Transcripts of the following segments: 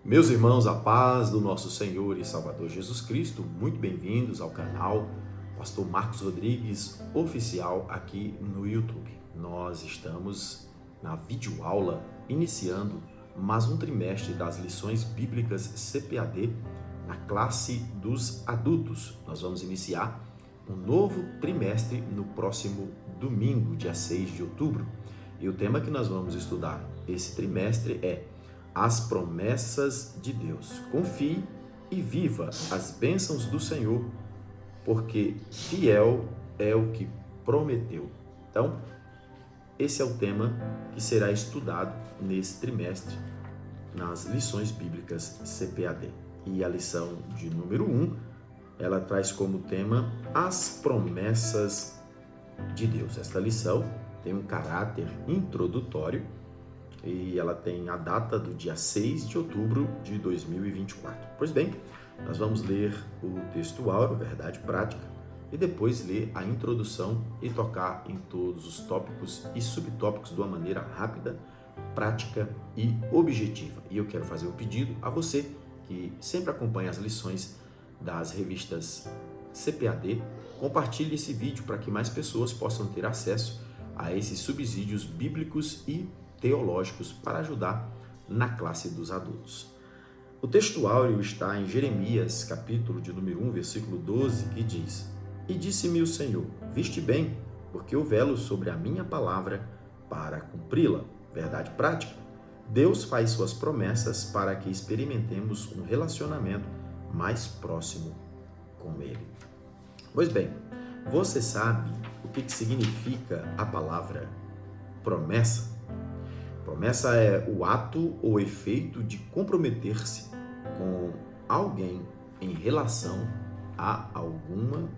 Meus irmãos, a paz do nosso Senhor e Salvador Jesus Cristo, muito bem-vindos ao canal Pastor Marcos Rodrigues Oficial aqui no YouTube. Nós estamos na videoaula iniciando mais um trimestre das lições bíblicas CPAD na classe dos adultos. Nós vamos iniciar um novo trimestre no próximo domingo, dia 6 de outubro. E o tema que nós vamos estudar esse trimestre é as promessas de Deus. Confie e viva as bênçãos do Senhor, porque fiel é o que prometeu. Então, esse é o tema que será estudado nesse trimestre nas lições bíblicas CPAD. E a lição de número 1, ela traz como tema as promessas de Deus. Esta lição tem um caráter introdutório e ela tem a data do dia 6 de outubro de 2024. Pois bem, nós vamos ler o texto áureo, verdade prática, e depois ler a introdução e tocar em todos os tópicos e subtópicos de uma maneira rápida, prática e objetiva. E eu quero fazer um pedido a você que sempre acompanha as lições das revistas CPAD, compartilhe esse vídeo para que mais pessoas possam ter acesso a esses subsídios bíblicos e teológicos para ajudar na classe dos adultos. O texto áureo está em Jeremias, capítulo de número 1, versículo 12, que diz: E disse-me o Senhor, viste bem, porque eu velo sobre a minha palavra para cumpri-la. Verdade prática. Deus faz suas promessas para que experimentemos um relacionamento mais próximo com Ele. Pois bem, você sabe o que significa a palavra promessa? Promessa é o ato ou efeito de comprometer-se com alguém em relação a alguma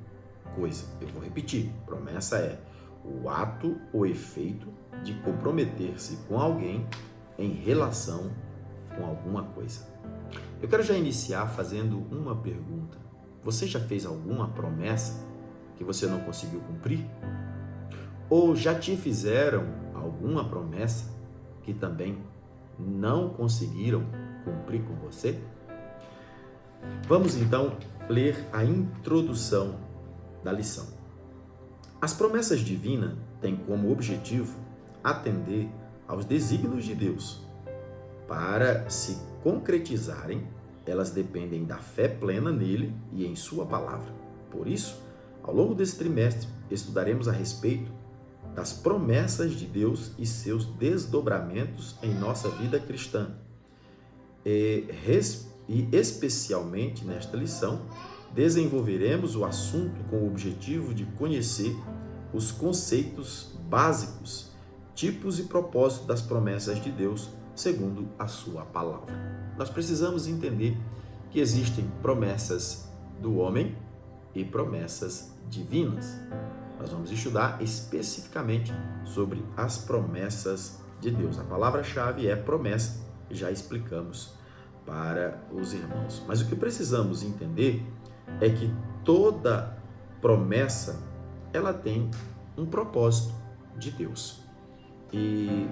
coisa. Eu vou repetir. Promessa é o ato ou efeito de comprometer-se com alguém em relação com alguma coisa. Eu quero já iniciar fazendo uma pergunta. Você já fez alguma promessa que você não conseguiu cumprir? Ou já te fizeram alguma promessa que também não conseguiram cumprir com você? Vamos então ler a introdução da lição. As promessas divinas têm como objetivo atender aos desígnios de Deus. Para se concretizarem, elas dependem da fé plena nele e em sua palavra. Por isso, ao longo desse trimestre, estudaremos a respeito das promessas de Deus e seus desdobramentos em nossa vida cristã. E especialmente nesta lição, desenvolveremos o assunto com o objetivo de conhecer os conceitos básicos, tipos e propósitos das promessas de Deus segundo a sua palavra. Nós precisamos entender que existem promessas do homem e promessas divinas. Nós vamos estudar especificamente sobre as promessas de Deus. A palavra-chave é promessa, já explicamos para os irmãos. Mas o que precisamos entender é que toda promessa, ela tem um propósito de Deus. E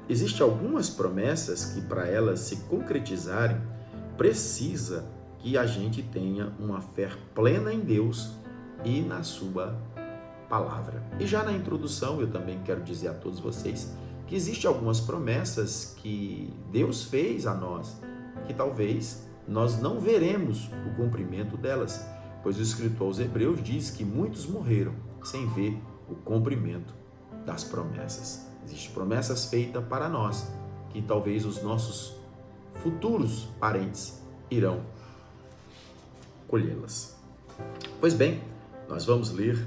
existem algumas promessas que, para elas se concretizarem, precisa que a gente tenha uma fé plena em Deus e na sua palavra. E já na introdução, eu também quero dizer a todos vocês que existem algumas promessas que Deus fez a nós, que talvez nós não veremos o cumprimento delas, pois o escritor aos Hebreus diz que muitos morreram sem ver o cumprimento das promessas. Existem promessas feitas para nós, que talvez os nossos futuros parentes irão colhê-las. Pois bem, nós vamos ler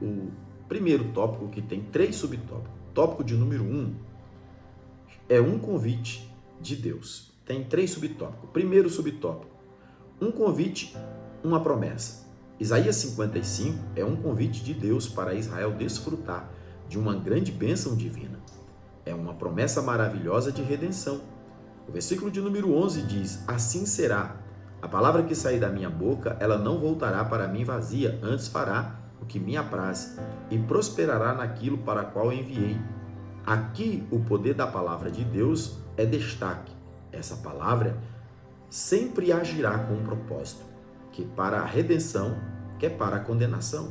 o primeiro tópico, que tem 3 subtópicos. Tópico de número 1 é um convite de Deus. Tem 3 subtópicos. Primeiro subtópico, um convite, uma promessa. Isaías 55 é um convite de Deus para Israel desfrutar de uma grande bênção divina. É uma promessa maravilhosa de redenção. O versículo de número 11 diz: Assim será. A palavra que sair da minha boca, ela não voltará para mim vazia, antes fará o que me apraz e prosperará naquilo para qual enviei. Aqui o poder da palavra de Deus é destaque. Essa palavra sempre agirá com um propósito, que para a redenção, que é para a condenação.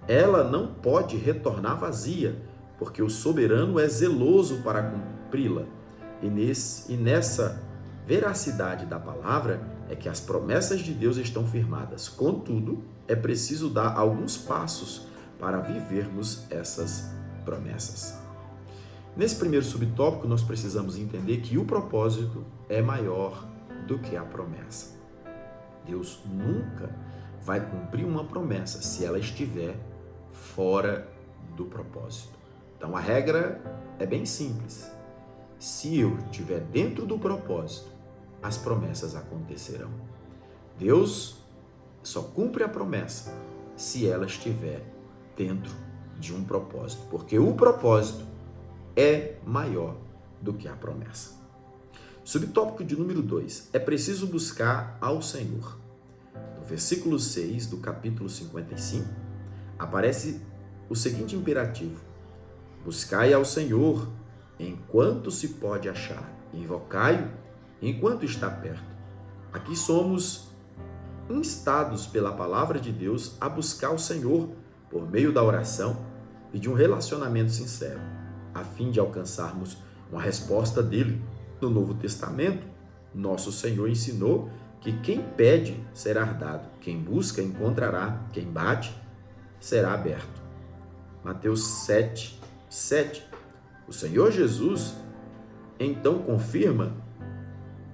Ela não pode retornar vazia, porque o soberano é zeloso para cumpri-la. E nessa veracidade da palavra é que as promessas de Deus estão firmadas. Contudo, é preciso dar alguns passos para vivermos essas promessas. Nesse primeiro subtópico, nós precisamos entender que o propósito é maior do que a promessa. Deus nunca vai cumprir uma promessa se ela estiver fora do propósito. Então a regra é bem simples. Se eu estiver dentro do propósito, as promessas acontecerão. Deus só cumpre a promessa se ela estiver dentro de um propósito, porque o propósito é maior do que a promessa. Subtópico de número 2. É preciso buscar ao Senhor. No versículo 6 do capítulo 55, aparece o seguinte imperativo: buscai ao Senhor enquanto se pode achar, invocai-o enquanto está perto. Aqui somos instados pela palavra de Deus a buscar o Senhor por meio da oração e de um relacionamento sincero, a fim de alcançarmos uma resposta dele. No Novo Testamento, nosso Senhor ensinou que quem pede será dado, quem busca encontrará, quem bate será aberto. Mateus 7:7. O Senhor Jesus então confirma: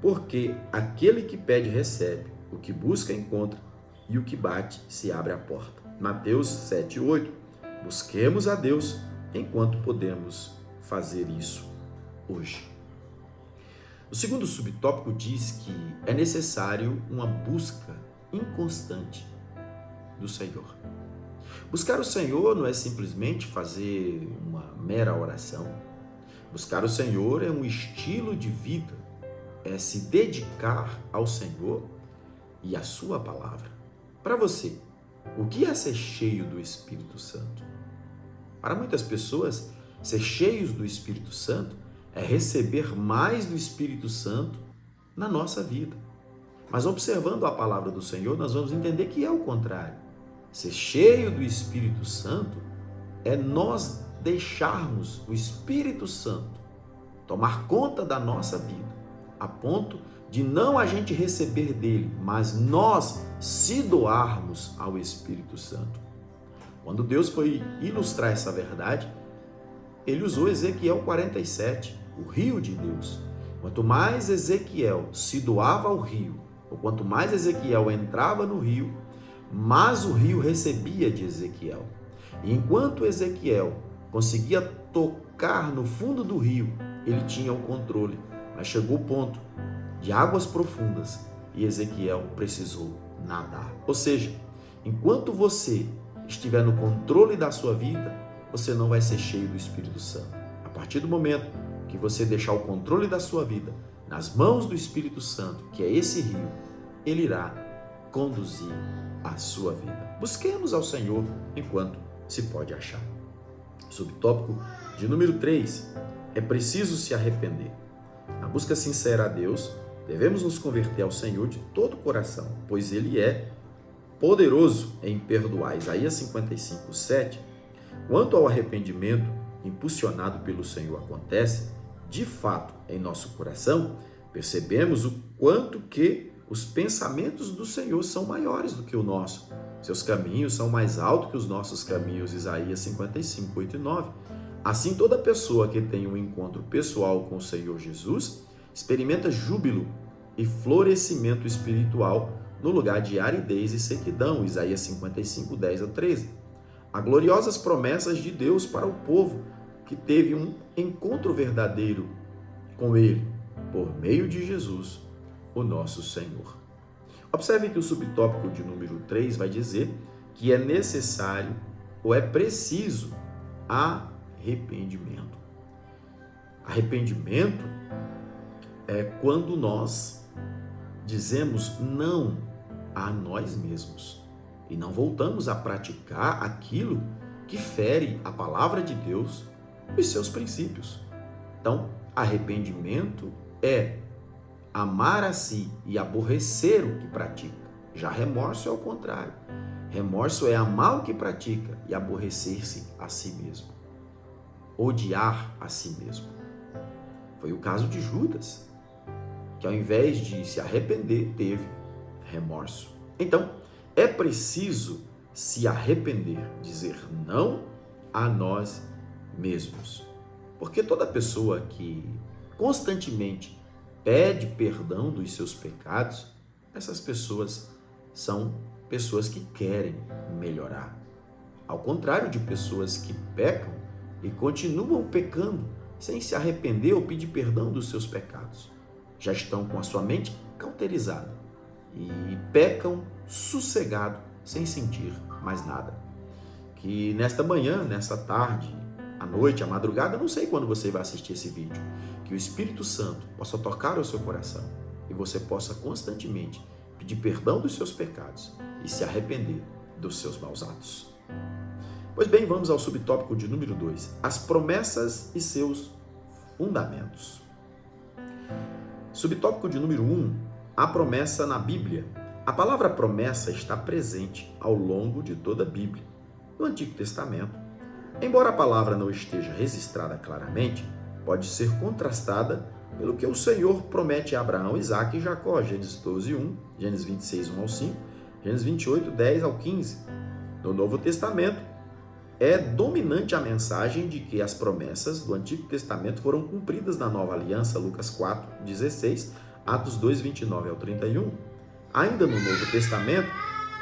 porque aquele que pede recebe, o que busca encontra, e o que bate se abre a porta. Mateus 7:8. Busquemos a Deus enquanto podemos fazer isso hoje. O segundo subtópico diz que é necessário uma busca inconstante do Senhor. Buscar o Senhor não é simplesmente fazer uma mera oração. Buscar o Senhor é um estilo de vida, é se dedicar ao Senhor e à sua palavra. Para você, o que é ser cheio do Espírito Santo? Para muitas pessoas, ser cheios do Espírito Santo é receber mais do Espírito Santo na nossa vida. Mas observando a palavra do Senhor, nós vamos entender que é o contrário. Ser cheio do Espírito Santo é nós deixarmos o Espírito Santo tomar conta da nossa vida, a ponto de não a gente receber dele, mas nós se doarmos ao Espírito Santo. Quando Deus foi ilustrar essa verdade, ele usou Ezequiel 47, o rio de Deus. Quanto mais Ezequiel se doava ao rio, ou quanto mais Ezequiel entrava no rio, mais o rio recebia de Ezequiel. E enquanto Ezequiel conseguia tocar no fundo do rio, ele tinha o controle. Mas chegou o ponto de águas profundas e Ezequiel precisou nadar. Ou seja, enquanto você estiver no controle da sua vida, você não vai ser cheio do Espírito Santo. A partir do momento que você deixar o controle da sua vida nas mãos do Espírito Santo, que é esse rio, ele irá conduzir a sua vida. Busquemos ao Senhor enquanto se pode achar. Subtópico de número 3. É preciso se arrepender. Na busca sincera a Deus, devemos nos converter ao Senhor de todo o coração, pois Ele é poderoso em perdoar. Isaías 55:7. Quanto ao arrependimento impulsionado pelo Senhor acontece, de fato, em nosso coração, percebemos o quanto que os pensamentos do Senhor são maiores do que o nosso. Seus caminhos são mais altos que os nossos caminhos. Isaías 55:8-9. Assim, toda pessoa que tem um encontro pessoal com o Senhor Jesus experimenta júbilo e florescimento espiritual no lugar de aridez e sequidão. Isaías 55:10-13. Há gloriosas promessas de Deus para o povo que teve um encontro verdadeiro com Ele, por meio de Jesus, o nosso Senhor. Observe que o subtópico de número 3 vai dizer que é necessário ou é preciso arrependimento. Arrependimento é quando nós dizemos não a nós mesmos e não voltamos a praticar aquilo que fere a palavra de Deus e seus princípios. Então, arrependimento é amar a si e aborrecer o que pratica. Já remorso é o contrário. Remorso é amar o que pratica e aborrecer-se a si mesmo. Odiar a si mesmo. Foi o caso de Judas, que ao invés de se arrepender, teve remorso. Então, é preciso se arrepender, dizer não a nós mesmos. Porque toda pessoa que constantemente pede perdão dos seus pecados, essas pessoas são pessoas que querem melhorar. Ao contrário de pessoas que pecam e continuam pecando sem se arrepender ou pedir perdão dos seus pecados. Já estão com a sua mente cauterizada e pecam sossegado, sem sentir mais nada. Que nesta manhã, nesta tarde, à noite, à madrugada, não sei quando você vai assistir esse vídeo, que o Espírito Santo possa tocar o seu coração e você possa constantemente pedir perdão dos seus pecados e se arrepender dos seus maus atos. Pois bem, vamos ao subtópico de número 2, as promessas e seus fundamentos. Subtópico de número 1, a promessa na Bíblia. A palavra promessa está presente ao longo de toda a Bíblia. No Antigo Testamento, embora a palavra não esteja registrada claramente, pode ser contrastada pelo que o Senhor promete a Abraão, Isaque e Jacó, Gênesis 12:1, Gênesis 26:1 ao 5, Gênesis 28:10 ao 15. No Novo Testamento, é dominante a mensagem de que as promessas do Antigo Testamento foram cumpridas na Nova Aliança, Lucas 4:16, Atos 2:29 ao 31. Ainda no Novo Testamento,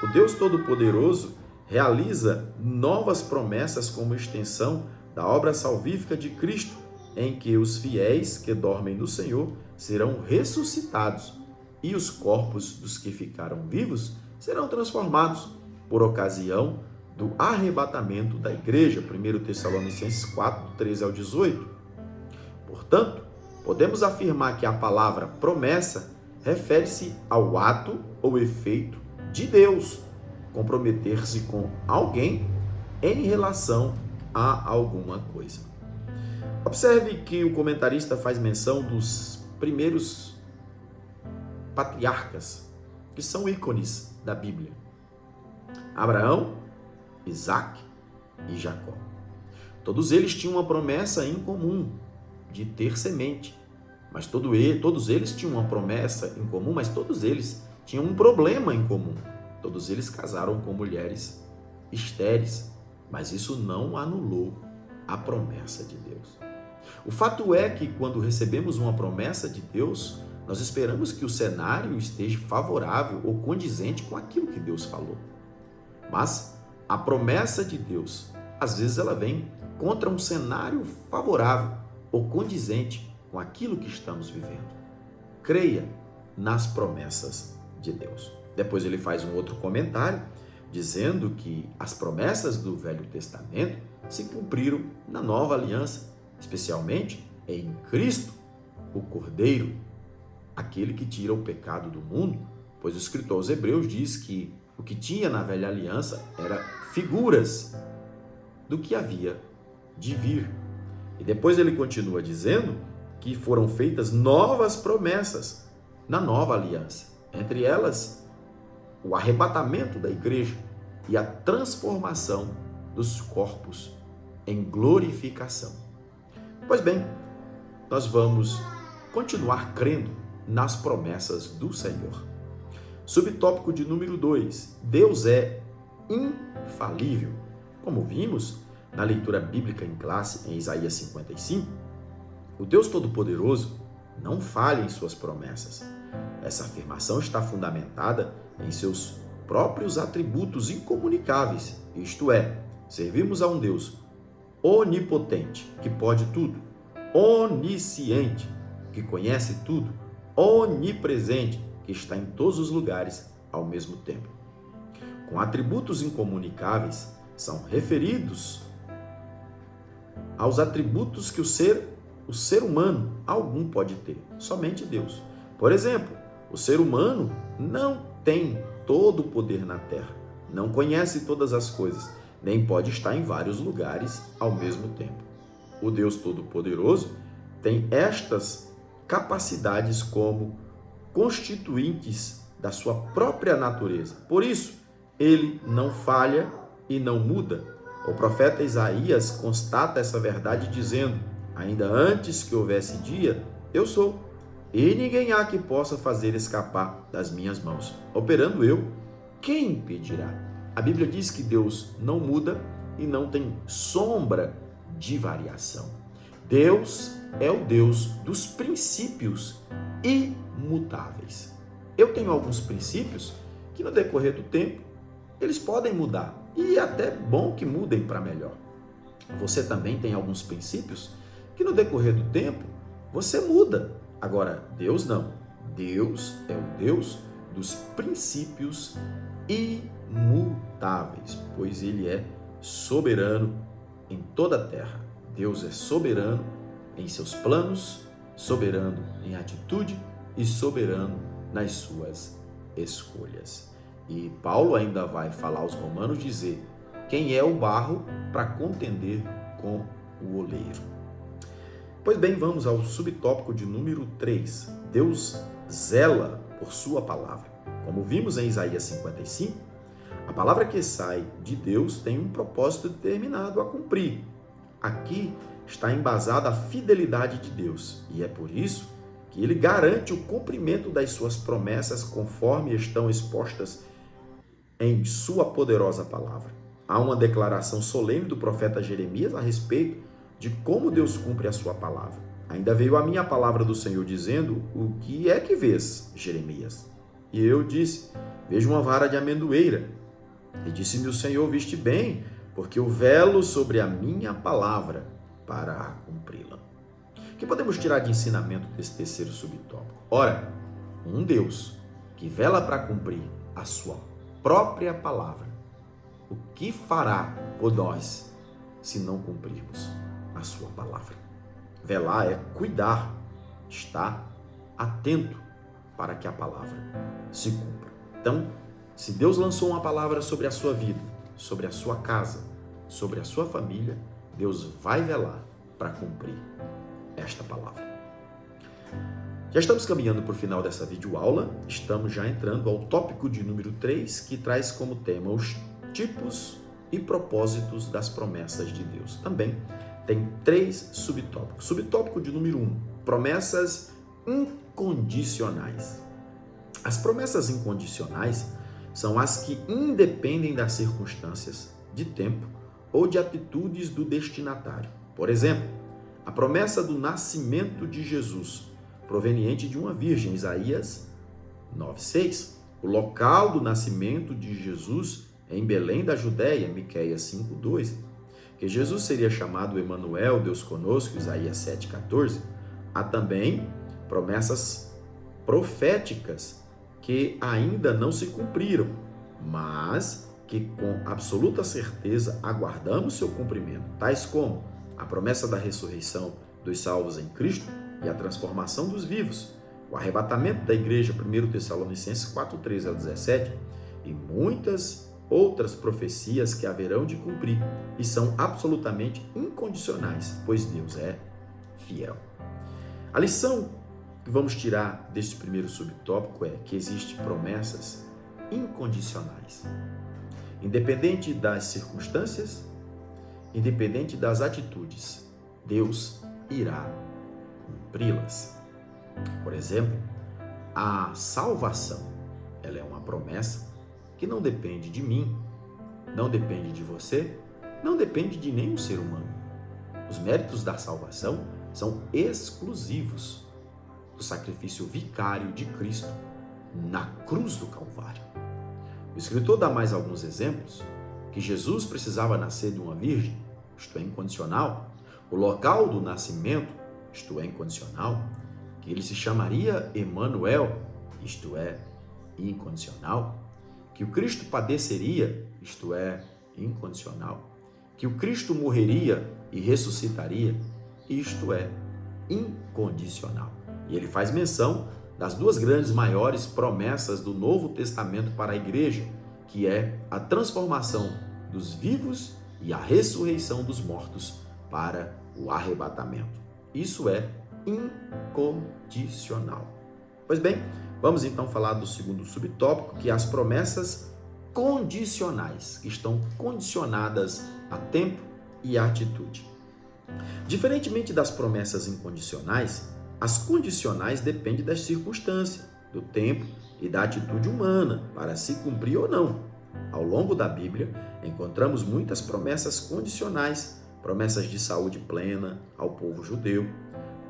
o Deus Todo-Poderoso realiza novas promessas como extensão da obra salvífica de Cristo, em que os fiéis que dormem no Senhor serão ressuscitados e os corpos dos que ficaram vivos serão transformados por ocasião do arrebatamento da igreja, 1 Tessalonicenses 4, 13 ao 18. Portanto, podemos afirmar que a palavra promessa refere-se ao ato ou efeito de Deus comprometer-se com alguém em relação a alguma coisa. Observe que o comentarista faz menção dos primeiros patriarcas, que são ícones da Bíblia: Abraão, Isaque e Jacó. Todos eles tinham uma promessa em comum de ter semente, mas todos eles tinham uma promessa em comum, mas todos eles tinham um problema em comum. Todos eles casaram com mulheres estéreis, mas isso não anulou a promessa de Deus. O fato é que quando recebemos uma promessa de Deus, nós esperamos que o cenário esteja favorável ou condizente com aquilo que Deus falou. Mas a promessa de Deus, às vezes ela vem contra um cenário favorável ou condizente com aquilo que estamos vivendo. Creia nas promessas de Deus. Depois ele faz um outro comentário, dizendo que as promessas do Velho Testamento se cumpriram na Nova Aliança, especialmente em Cristo, o Cordeiro, aquele que tira o pecado do mundo, pois o escritor aos Hebreus diz que o que tinha na Velha Aliança era figuras do que havia de vir. E depois ele continua dizendo que foram feitas novas promessas na Nova Aliança, entre elas o arrebatamento da igreja e a transformação dos corpos em glorificação. Pois bem, nós vamos continuar crendo nas promessas do Senhor. Subtópico de número 2, Deus é infalível. Como vimos na leitura bíblica em classe em Isaías 55, o Deus Todo-Poderoso não falha em suas promessas. Essa afirmação está fundamentada em seus próprios atributos incomunicáveis, isto é, servimos a um Deus onipotente, que pode tudo, onisciente, que conhece tudo, onipresente, que está em todos os lugares ao mesmo tempo. Com atributos incomunicáveis, são referidos aos atributos que o ser humano algum pode ter, somente Deus. Por exemplo, o ser humano não tem todo o poder na terra, não conhece todas as coisas, nem pode estar em vários lugares ao mesmo tempo. O Deus Todo-Poderoso tem estas capacidades como constituintes da sua própria natureza. Por isso, ele não falha e não muda. O profeta Isaías constata essa verdade dizendo: ainda antes que houvesse dia, eu sou, e ninguém há que possa fazer escapar das minhas mãos. Operando eu, quem impedirá? A Bíblia diz que Deus não muda e não tem sombra de variação. Deus é o Deus dos princípios imutáveis. Eu tenho alguns princípios que no decorrer do tempo eles podem mudar, e é até bom que mudem para melhor. Você também tem alguns princípios que no decorrer do tempo você muda. Agora, Deus não. Deus é o Deus dos princípios imutáveis, pois Ele é soberano em toda a terra. Deus é soberano em seus planos, soberano em atitude e soberano nas suas escolhas. E Paulo ainda vai falar aos romanos, dizer: quem é o barro para contender com o oleiro? Pois bem, vamos ao subtópico de número 3. Deus zela por sua palavra. Como vimos em Isaías 55, a palavra que sai de Deus tem um propósito determinado a cumprir. Aqui está embasada a fidelidade de Deus, e é por isso que ele garante o cumprimento das suas promessas conforme estão expostas em sua poderosa palavra. Há uma declaração solene do profeta Jeremias a respeito de como Deus cumpre a sua palavra. Ainda veio a minha palavra do Senhor dizendo: o que é que vês, Jeremias? E eu disse: vejo uma vara de amendoeira. E disse-me o Senhor: viste bem, porque eu velo sobre a minha palavra para cumpri-la. O que podemos tirar de ensinamento desse terceiro subtópico? Ora, um Deus que vela para cumprir a sua própria palavra, o que fará por nós se não cumprirmos a sua palavra? Velar é cuidar, estar atento para que a palavra se cumpra. Então, se Deus lançou uma palavra sobre a sua vida, sobre a sua casa, sobre a sua família, Deus vai velar para cumprir esta palavra. Já estamos caminhando para o final dessa videoaula, estamos já entrando ao tópico de número 3, que traz como tema os tipos e propósitos das promessas de Deus. Também tem 3 subtópicos. Subtópico de número 1, promessas incondicionais. As promessas incondicionais são as que independem das circunstâncias, de tempo ou de atitudes do destinatário. Por exemplo, a promessa do nascimento de Jesus, proveniente de uma virgem, Isaías 9:6. O local do nascimento de Jesus em Belém da Judéia, Miqueias 5:2. Que Jesus seria chamado Emanuel, Deus conosco, Isaías 7:14. Há também promessas proféticas que ainda não se cumpriram, mas que com absoluta certeza aguardamos seu cumprimento, tais como a promessa da ressurreição dos salvos em Cristo e a transformação dos vivos, o arrebatamento da igreja, 1 Tessalonicenses 4:13-17, e muitas outras profecias que haverão de cumprir e são absolutamente incondicionais, pois Deus é fiel. A lição que vamos tirar deste primeiro subtópico é que existem promessas incondicionais. Independente das circunstâncias, independente das atitudes, Deus irá cumpri-las. Por exemplo, a salvação, ela é uma promessa que não depende de mim, não depende de você, não depende de nenhum ser humano. Os méritos da salvação são exclusivos do sacrifício vicário de Cristo na cruz do Calvário. O escritor dá mais alguns exemplos: que Jesus precisava nascer de uma virgem, isto é, incondicional; o local do nascimento, isto é, incondicional; que ele se chamaria Emanuel, isto é, incondicional; que o Cristo padeceria, isto é, incondicional; que o Cristo morreria e ressuscitaria, isto é, incondicional. E ele faz menção das duas grandes maiores promessas do Novo Testamento para a igreja, que é a transformação dos vivos e a ressurreição dos mortos para o arrebatamento. Isso é incondicional. Pois bem, Vamos então falar do segundo subtópico, que é as promessas condicionais, que estão condicionadas a tempo e a atitude. Diferentemente das promessas incondicionais, as condicionais dependem das circunstâncias, do tempo e da atitude humana para se cumprir ou não. Ao longo da Bíblia, encontramos muitas promessas condicionais, promessas de saúde plena ao povo judeu,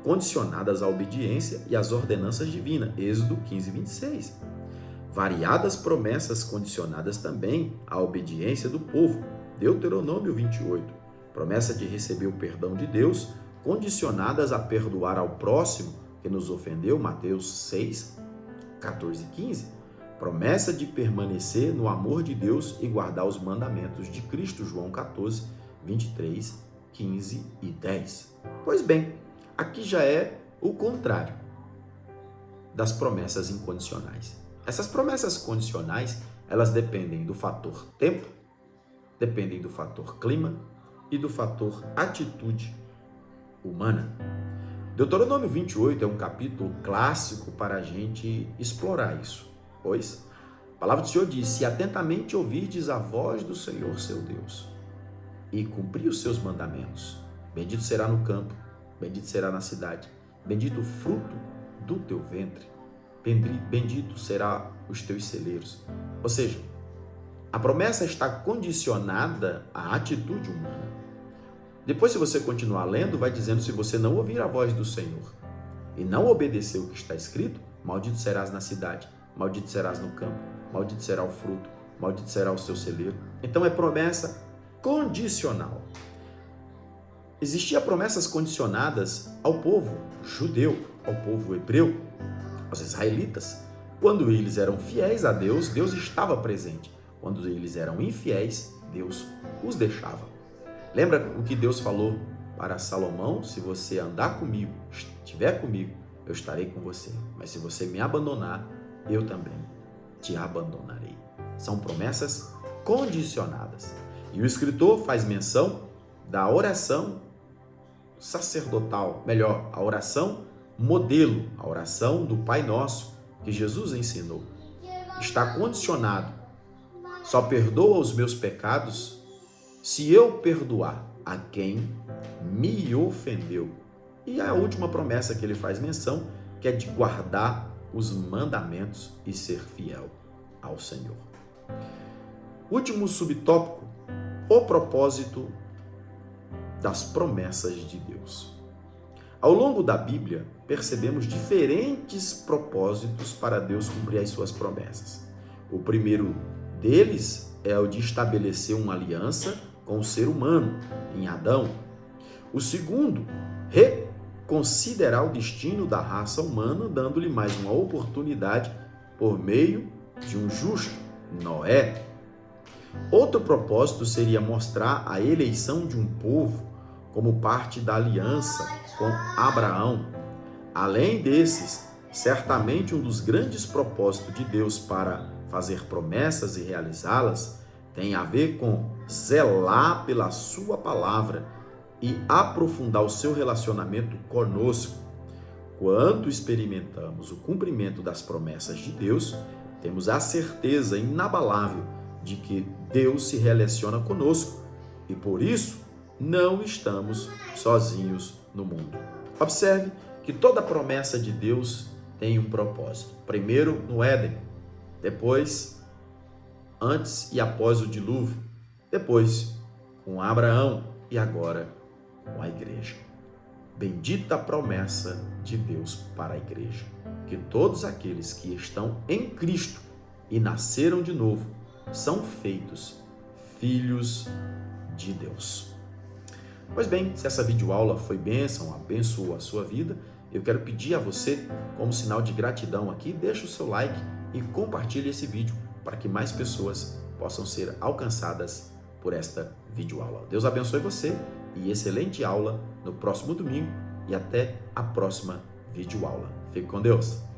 condicionadas à obediência e às ordenanças divinas, Êxodo 15, 26. Variadas promessas condicionadas também à obediência do povo, Deuteronômio 28. Promessa de receber o perdão de Deus, condicionadas a perdoar ao próximo que nos ofendeu, Mateus 6, 14 e 15. Promessa de permanecer no amor de Deus e guardar os mandamentos de Cristo, João 14, 23, 15 e 10. Pois bem, aqui já é o contrário das promessas incondicionais. Essas promessas condicionais, elas dependem do fator tempo, dependem do fator clima e do fator atitude humana. Deuteronômio 28 é um capítulo clássico para a gente explorar isso, pois a palavra do Senhor diz: se atentamente ouvirdes a voz do Senhor seu Deus e cumprir os seus mandamentos, bendito será no campo, bendito será na cidade, bendito o fruto do teu ventre, bendito será os teus celeiros. Ou seja, a promessa está condicionada à atitude humana. Depois, se você continuar lendo, vai dizendo: se você não ouvir a voz do Senhor e não obedecer o que está escrito, maldito serás na cidade, maldito serás no campo, maldito será o fruto, maldito será o seu celeiro. Então é promessa condicional. Existiam promessas condicionadas ao povo judeu, ao povo hebreu, aos israelitas. Quando eles eram fiéis a Deus, Deus estava presente. Quando eles eram infiéis, Deus os deixava. Lembra o que Deus falou para Salomão? Se você andar comigo, estiver comigo, eu estarei com você. Mas se você me abandonar, eu também te abandonarei. São promessas condicionadas. E o escritor faz menção da oração sacerdotal, melhor, a oração modelo, a oração do Pai Nosso, que Jesus ensinou. Está condicionado: só perdoa os meus pecados se eu perdoar a quem me ofendeu. E a última promessa que ele faz menção, que é de guardar os mandamentos e ser fiel ao Senhor. Último subtópico: o propósito das promessas de Deus. Ao longo da Bíblia, percebemos diferentes propósitos para Deus cumprir as suas promessas. O primeiro deles é o de estabelecer uma aliança com o ser humano, em Adão. O segundo, reconsiderar o destino da raça humana, dando-lhe mais uma oportunidade por meio de um justo, Noé. Outro propósito seria mostrar a eleição de um povo como parte da aliança com Abraão. Além desses, certamente um dos grandes propósitos de Deus para fazer promessas e realizá-las tem a ver com zelar pela sua palavra e aprofundar o seu relacionamento conosco. Quando experimentamos o cumprimento das promessas de Deus, temos a certeza inabalável de que Deus se relaciona conosco e por isso não estamos sozinhos no mundo. Observe que toda promessa de Deus tem um propósito. Primeiro no Éden, depois antes e após o dilúvio, depois com Abraão e agora com a igreja. Bendita a promessa de Deus para a igreja, que todos aqueles que estão em Cristo e nasceram de novo são feitos filhos de Deus. Pois bem, se essa videoaula foi bênção, abençoou a sua vida, eu quero pedir a você, como sinal de gratidão aqui, deixe o seu like e compartilhe esse vídeo para que mais pessoas possam ser alcançadas por esta videoaula. Deus abençoe você e excelente aula no próximo domingo e até a próxima videoaula. Fique com Deus!